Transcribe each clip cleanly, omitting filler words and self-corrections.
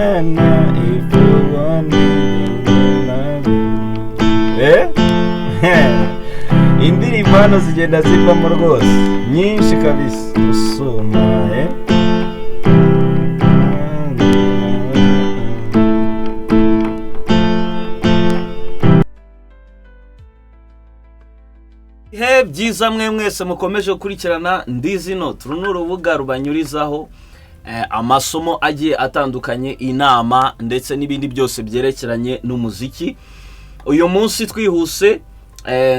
if you want indirimbo hano zigenda zivamo rwose nyinshi kabisa usuma byiza mwe mwese mukomeje gukurikirana Ndizy no turu urubuga rubanyurizaho amasomo agiye atandukanye, inama ndetse n'ibindi byose byerekeranye n'umuziki. Uyu munsi twihuse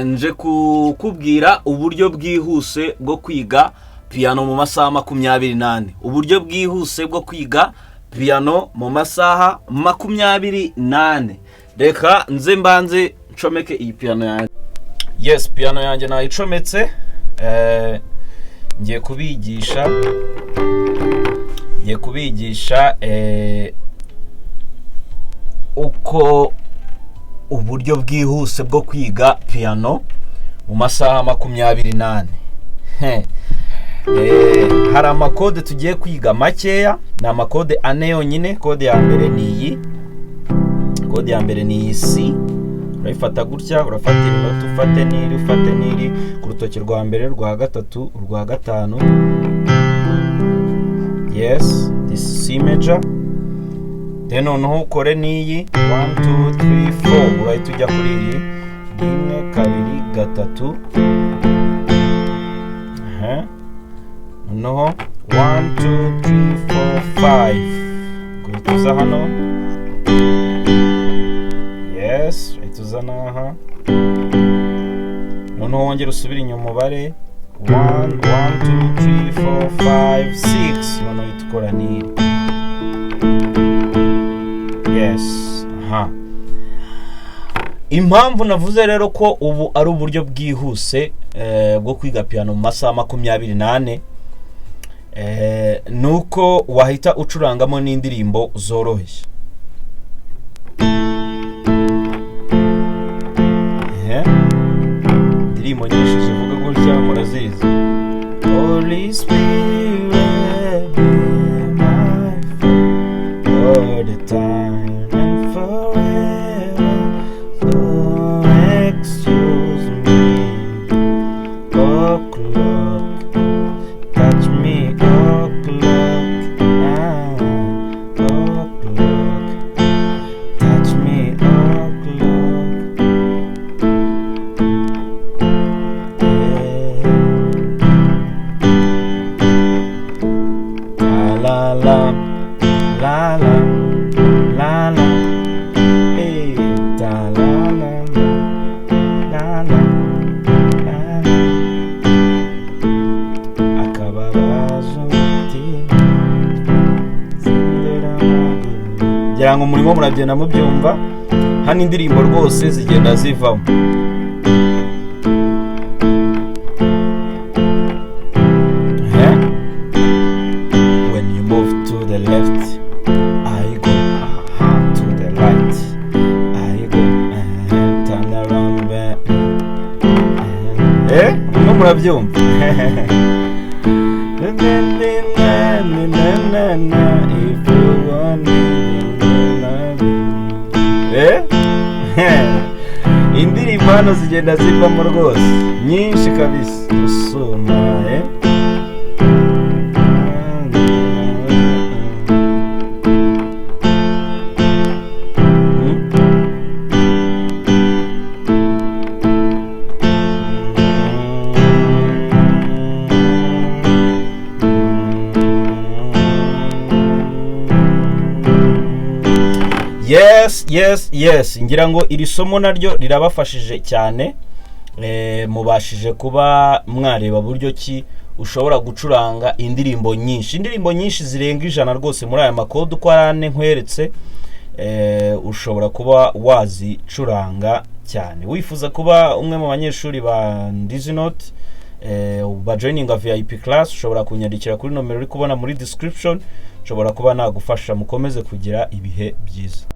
nje kukubwira uburyo bwihuse bwo kwiga piano mu masaha 28. Uburyo bwihuse bwo kwiga piano mu masaha 28. Reka nze mbanze ncomeke iyi piano yanjye. Yes, piano yanjye nayicometse. Ngiye kubigisha uko uburyo bwihuse bwo kwiga piano mu masaha 28. Hari amakode tugiye kwiga makeya, ni amakode ane yonyine. Kode ya mbere ni iyi C. Urayifata gutya, urafatira inoti, ufate niri ku rutoki rwa mbere, rwa gatatu, rwa gatanu. Yes, this C major. Then noneho ukore niyi 1 2 3 4, urahita ujya kuri iyi 1 2 3 noneho 1 2 3 4 5 gutuza hano. Yes, ituza naha. Noneho wongera usubira inyuma umubare 1 2 3 4 5 6. Noneho itukora niri. Yes, impamvu navuze rero ko ubu ari uburyo bwihuse bwo kwiga piano mu masaha 28 nuko wahita ucurangamo n'indirimbo zoroheje. Indirimbo nyinshi zivuga gutya murazizi. Holy Spirit be my friend all the time and forever, so excuse me. Oh clock, touch me, oh clock, oh clock, touch me, oh clock. La la la la la la, hey, da la la la la la. Akababazo mutima zindura maguru. Ngira ngo murimo muragenda mubyumva hano indirimbo rwose zigenda zivamo. Left, I go to the right, I go turn around back. No murabyumva. If you want indirimbo hano zigenda zivamo rwose nyinshi kabisa usuma. Yes, ngira ngo iri somo naryo rirabafashije cyane. Mubashije kuba mwareba buryo ki ushobora gucuranga indirimbo nyinshi zirenga 100 rwose muri aya makode uko arane nkweretse. Ushobora kuba wazicuranga cyane. Wifuza kuba umwe mu banyeshuri ba Ndizy Note ba joininga VIP class, ushobora kunyandikira kuri nomero uri kubona muri description. Ushobora kuba nagufasha. Mukomeze kugira ibihe byiza.